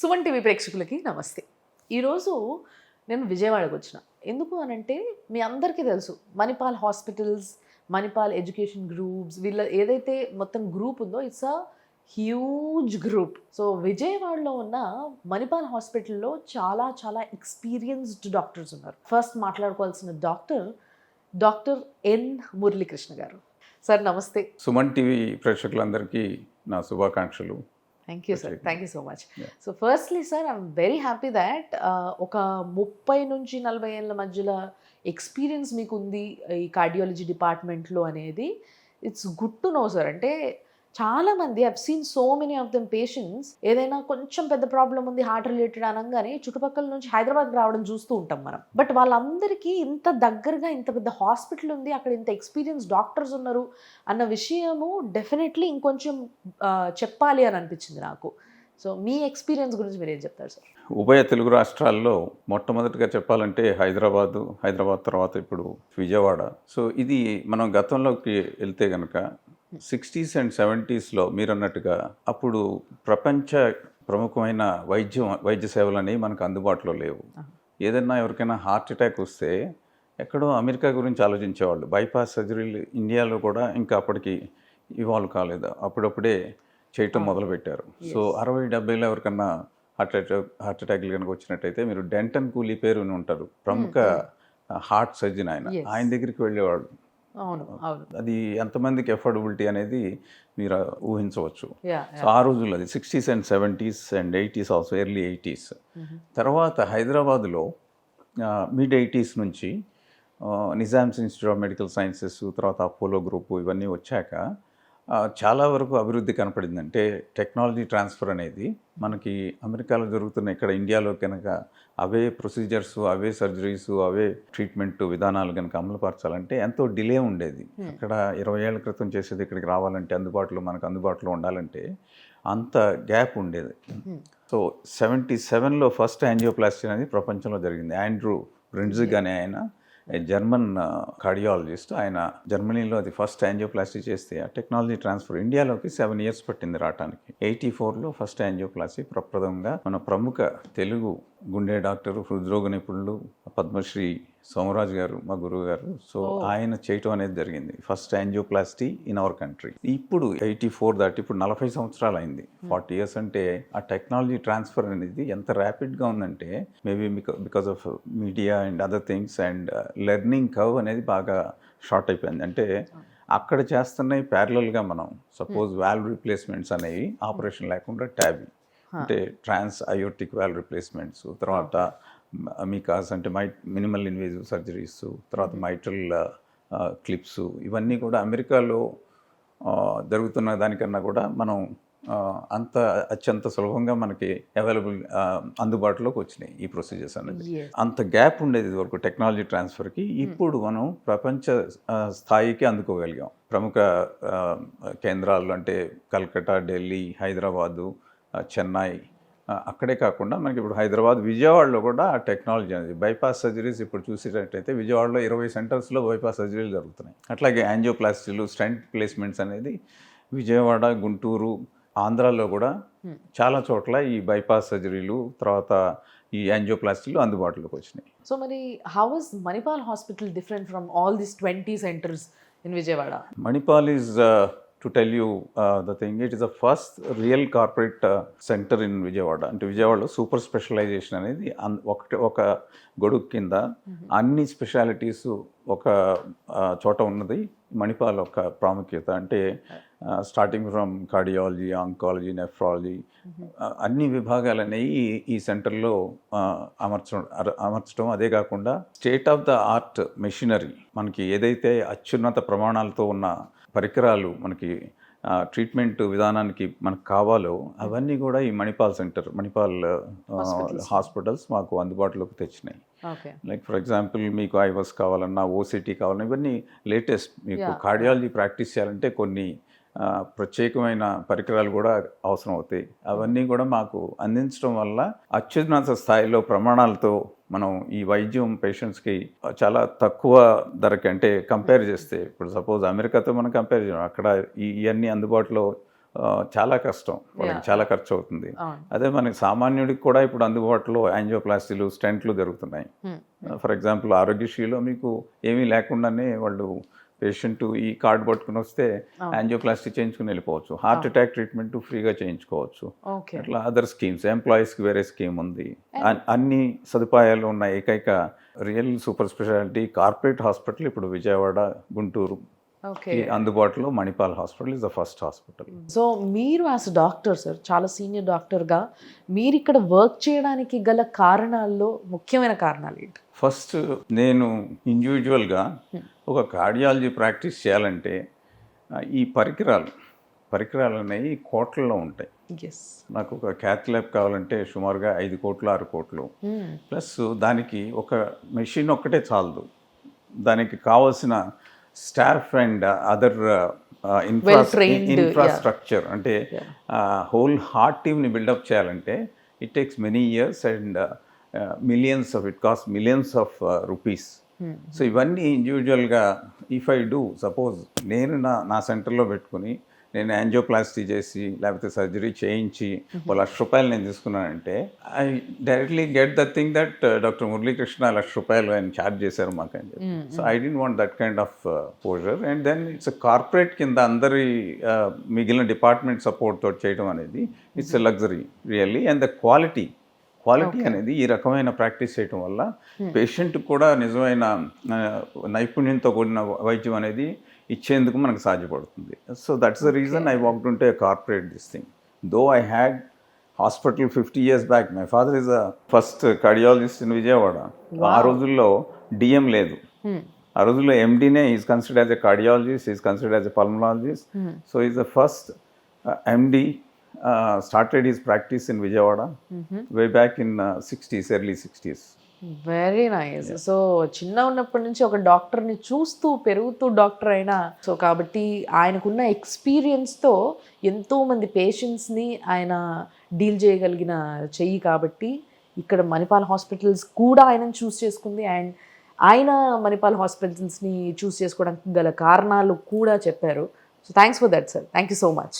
Suman TV ప్రేక్షకులకి నమస్తే. ఈరోజు నేను విజయవాడకు వచ్చిన. ఎందుకు అనంటే మీ అందరికీ తెలుసు Manipal hospitals, Manipal education groups, వీళ్ళ ఏదైతే మొత్తం గ్రూప్ ఉందో it's a huge group. So విజయవాడలో ఉన్న మణిపాల్ హాస్పిటల్లో చాలా చాలా ఎక్స్పీరియన్స్డ్ డాక్టర్స్ ఉన్నారు. ఫస్ట్ మాట్లాడుకోవాల్సిన డాక్టర్ ఎన్ మురళీకృష్ణ గారు. సార్ నమస్తే. సుమన్ టీవీ ప్రేక్షకులందరికీ నా శుభాకాంక్షలు. Thank you sir, thank you so much. So firstly sir, I'm very happy that ఒక 30 నుంచి 40 ఏళ్ళ మధ్యలో ఎక్స్పీరియన్స్ మీకు ఉంది ఈ కార్డియాలజీ డిపార్ట్మెంట్లో అనేది. It's good to know sir. అంటే చాలామంది I've seen so many of them patients ఏదైనా కొంచెం పెద్ద ప్రాబ్లం ఉంది హార్ట్ రిలేటెడ్ అనగానే చుట్టుపక్కల నుంచి హైదరాబాద్ రావడం చూస్తూ ఉంటాం మనం. బట్ వాళ్ళందరికీ ఇంత దగ్గరగా ఇంత పెద్ద హాస్పిటల్ ఉంది, అక్కడ ఇంత ఎక్స్పీరియన్స్ డాక్టర్స్ ఉన్నారు అన్న విషయము డెఫినెట్లీ ఇంకొంచెం చెప్పాలి అని అనిపించింది నాకు. సో మీ ఎక్స్పీరియన్స్ గురించి మీరు ఏం చెప్తారు సార్? ఉభయ తెలుగు రాష్ట్రాల్లో మొట్టమొదటిగా చెప్పాలంటే హైదరాబాద్ తర్వాత ఇప్పుడు విజయవాడ. సో ఇది మనం గతంలోకి వెళ్తే కనుక 60s and 70s మీరు అన్నట్టుగా అప్పుడు ప్రపంచ ప్రముఖమైన వైద్య సేవలు అనేవి మనకు అందుబాటులో లేవు. ఏదైనా ఎవరికైనా హార్ట్ అటాక్ వస్తే ఎక్కడో అమెరికా గురించి ఆలోచించేవాళ్ళు. బైపాస్ సర్జరీలు ఇండియాలో కూడా ఇంకా అప్పటికి ఇవాల్వ్ కాలేదు, అప్పుడప్పుడే చేయటం మొదలుపెట్టారు. సో 60-70లో ఎవరికన్నా హార్ట్ అటాక్లు కనుక వచ్చినట్టయితే మీరు డెంటన్ కూలీ పేరు ఉంటారు, ప్రముఖ హార్ట్ సర్జన్ ఆయన దగ్గరికి వెళ్ళేవాళ్ళు. అవును, అది ఎంతమందికి ఎఫోర్డబిలిటీ అనేది మీరు ఊహించవచ్చు. సో ఆ రోజుల్లో అది 60s and 70s and 80s also, early 80s. తర్వాత హైదరాబాద్లో మిడ్ 80s నుంచి Nizam's institute of medical sciences, తర్వాత అపోలో గ్రూపు ఇవన్నీ వచ్చాక చాలా వరకు అభివృద్ధి కనపడింది. అంటే టెక్నాలజీ ట్రాన్స్ఫర్ అనేది మనకి అమెరికాలో జరుగుతున్న ఇక్కడ ఇండియాలో కనుక అవే ప్రొసీజర్స్, అవే సర్జరీస్, అవే ట్రీట్మెంట్ విధానాలు కనుక అమలుపరచాలంటే ఎంతో డిలే ఉండేది. అక్కడ 20 ఏళ్ల క్రితం చేసేది ఇక్కడికి రావాలంటే మనకు అందుబాటులో ఉండాలంటే అంత గ్యాప్ ఉండేది. సో 77లో ఫస్ట్ యాంజియోప్లాస్టీ అనేది ప్రపంచంలో జరిగింది. ఆండ్రూ బ్రిన్జిగ్ అనే ఆయన జర్మన్ కార్డియాలజిస్ట్. ఆయన జర్మనీలో అది ఫస్ట్ యాంజియోప్లాస్టీ చేస్తే ఆ టెక్నాలజీ ట్రాన్స్ఫర్ ఇండియాలోకి 7 years పట్టింది రావడానికి. 84లో ఫస్ట్ యాంజియోప్లాస్టీ ప్రప్రథమంగా మన ప్రముఖ తెలుగు గుండె డాక్టరు, హృద్రోగ నిపుణులు పద్మశ్రీ సోమరాజు గారు, మా గురువు గారు. సో ఆయన చేయటం అనేది జరిగింది, first angioplasty in our country. ఇప్పుడు 84 దాటి ఇప్పుడు 40 సంవత్సరాలు అయింది. 40 years అంటే ఆ టెక్నాలజీ ట్రాన్స్ఫర్ అనేది ఎంత ర్యాపిడ్గా ఉందంటే maybe because of media and other things and learning curve అనేది బాగా షార్ట్ అయిపోయింది. అంటే అక్కడ చేస్తున్నాయి ప్యారలల్గా మనం సపోజ్ వాల్వ్ రీప్లేస్మెంట్స్ అనేవి ఆపరేషన్ లేకుండా ట్యాబీ అంటే ట్రాన్స్ అయోటిక్ వాల్వ్ రిప్లేస్మెంట్స్, తర్వాత మికాస్ అంటే మినిమల్ ఇన్వేజివ్ సర్జరీస్, తర్వాత మైట్రల్ క్లిప్స్, ఇవన్నీ కూడా అమెరికాలో జరుగుతున్న దానికన్నా కూడా మనం అత్యంత సులభంగా మనకి అందుబాటులోకి వచ్చినాయి ఈ ప్రొసీజర్స్ అనేది. అంత గ్యాప్ ఉండేది వరకు టెక్నాలజీ ట్రాన్స్ఫర్కి. ఇప్పుడు మనం ప్రపంచ స్థాయికి అందుకోగలిగాం. ప్రముఖ కేంద్రాలు అంటే కల్కట్టా, ఢిల్లీ, హైదరాబాదు, చెన్నై, అక్కడే కాకుండా మనకి ఇప్పుడు హైదరాబాద్, విజయవాడలో కూడా ఆ టెక్నాలజీ అనేది బైపాస్ సర్జరీస్ ఇప్పుడు చూసేటట్టయితే విజయవాడలో 20 centersలో బైపాస్ సర్జరీలు జరుగుతున్నాయి. అట్లాగే యాంజియోప్లాస్టీలు, స్టెంట్ ప్లేస్మెంట్స్ అనేది విజయవాడ, గుంటూరు, ఆంధ్రాలో కూడా చాలా చోట్ల ఈ బైపాస్ సర్జరీలు, తర్వాత ఈ యాంజియోప్లాస్టీలు అందుబాటులోకి వచ్చినాయి. సో మరి how is Manipal hospital different from all these 20 centers in Vijayawada? Manipal is to tell you the thing, it is the first real corporate center in Vijayawada. అంటే విజయవాడలో సూపర్ స్పెషలైజేషన్ అనేది ఒక గొడుగు కింద అన్ని స్పెషాలిటీస్ ఒక చోట ఉన్నది మణిపాల్ ఒక ప్రాముఖ్యత. అంటే స్టార్టింగ్ ఫ్రమ్ కార్డియాలజీ, ఆంకాలజీ, అన్ని విభాగాలు అనేవి ఈ సెంటర్లో అమర్చడం. అదే కాకుండా state of the art machinery, మనకి ఏదైతే అత్యున్నత ప్రమాణాలతో ఉన్న పరికరాలు మనకి ట్రీట్మెంట్ విధానానికి మనకు కావాలో అవన్నీ కూడా ఈ మణిపాల్ హాస్పిటల్స్ మాకు అందుబాటులోకి తెచ్చినాయి. లైక్ ఫర్ ఎగ్జాంపుల్ మీకు ఐవస్ కావాలన్నా, ఓసిటీ కావాలన్నా, ఇవన్నీ లేటెస్ట్. మీకు కార్డియాలజీ ప్రాక్టీస్ చేయాలంటే కొన్ని ప్రత్యేకమైన పరికరాలు కూడా అవసరం అవుతాయి. అవన్నీ కూడా మాకు అందించడం వల్ల అత్యున్నత స్థాయిలో ప్రమాణాలతో మనం ఈ వైద్యం పేషెంట్స్కి చాలా తక్కువ ధరకి, అంటే కంపేర్ చేస్తే ఇప్పుడు సపోజ్ అమెరికాతో మనం కంపేర్ చేయడం, అక్కడ ఇవన్నీ అందుబాటులో చాలా కష్టం, వాళ్ళకి చాలా ఖర్చు అవుతుంది. అవును. అదే మనకి సామాన్యుడికి కూడా ఇప్పుడు అందుబాటులో యాంజియోప్లాస్టీలు, స్టెంట్లు దొరుకుతున్నాయి. ఫర్ ఎగ్జాంపుల్ ఆరోగ్యశ్రీలో మీకు ఏమీ లేకుండానే వాళ్ళు పేషెంట్ ఈ కార్డు పట్టుకుని వస్తే యాంజియోప్లాస్టీ చేయించుకుని వెళ్ళిపోవచ్చు. హార్ట్ అటాక్ ట్రీట్మెంట్ ఫ్రీగా చేయించుకోవచ్చు. ఓకే. అట్లా అదర్ స్కీమ్స్, ఎంప్లాయీస్కి వేరే స్కీమ్ ఉంది. అన్ని సదుపాయాలు ఉన్న ఏకైక real super speciality corporate hospital ఇప్పుడు విజయవాడ, గుంటూరు ఓకే. అందుబాటులో Manipal hospital is the first hospital. So మీరు యాజ్ డాక్టర్ సార్, చాలా సీనియర్ డాక్టర్గా మీరు ఇక్కడ వర్క్ చేయడానికి గల కారణాల్లో ముఖ్యమైన కారణాలు ఏంటి? ఫస్ట్ నేను ఇండివిజువల్గా ఒక కార్డియాలజీ ప్రాక్టీస్ చేయాలంటే ఈ పరికరాలు అనేవి కోట్లలో ఉంటాయి. ఎస్. నాకు ఒక క్యాత్ ల్యాబ్ కావాలంటే సుమారుగా 5 కోట్లు 6 కోట్లు, ప్లస్ దానికి ఒక మెషిన్ ఒక్కటే చాలదు. దానికి కావాల్సిన స్టాఫ్ అండ్ అదర్ ఇన్ఫ్రాస్ట్రక్చర్ అంటే హోల్ హార్ట్ టీమ్ని బిల్డప్ చేయాలంటే it takes many years and millions of it cost millions of rupees. So ఇవన్నీ ఇండివిజువల్గా ఇఫ్ ఐ డూ సపోజ్ నేను నా సెంటర్లో పెట్టుకుని నేను యాంజియోప్లాస్టీ చేసి లేకపోతే సర్జరీ చేయించి ₹1,00,000 నేను తీసుకున్నానంటే I directly get the thing that doctor Muralikrishna ₹1,00,000 ఆయన ఛార్జ్ చేశారు మాకు అని చెప్పి. So I don't want that kind of poser. And then it's corporate కింద అందరి మిగిలిన డిపార్ట్మెంట్ సపోర్ట్ తోటి చేయడం అనేది it's a luxury really. And the quality అనేది ఈ రకమైన ప్రాక్టీస్ చేయడం వల్ల పేషెంట్ కూడా నిజమైన నైపుణ్యంతో కూడిన వైద్యం అనేది ఇచ్చేందుకు మనకు సాధ్యపడుతుంది. So that's the reason I walked ఉంటే corporate this thing. Though I had hospital 50 years back. My father is a first cardiologist in Vijayawada. ఆ రోజుల్లో డిఎం లేదు. ఆ రోజుల్లో ఎండీనే is considered as a cardiologist, is considered as a pulmonologist. So is the first MD started his practice in Vijayawada way back in 60s, early 60s. Very nice. So చిన్న ఉన్నప్పటి నుంచి ఒక డాక్టర్ని చూస్తూ పెరుగుతూ డాక్టర్ అయినా, సో కాబట్టి ఆయనకున్న ఎక్స్పీరియన్స్తో ఎంతోమంది పేషెంట్స్ని ఆయన డీల్ చేయగలిగిన చెయ్యి కాబట్టి ఇక్కడ మణిపాల్ హాస్పిటల్స్ కూడా ఆయనను చూస్ చేసుకుంది. అండ్ ఆయన మణిపాల్ హాస్పిటల్స్ని చూస్ చేసుకోవడానికి గల కారణాలు కూడా చెప్పారు. So thanks for that sir. Thank you so much.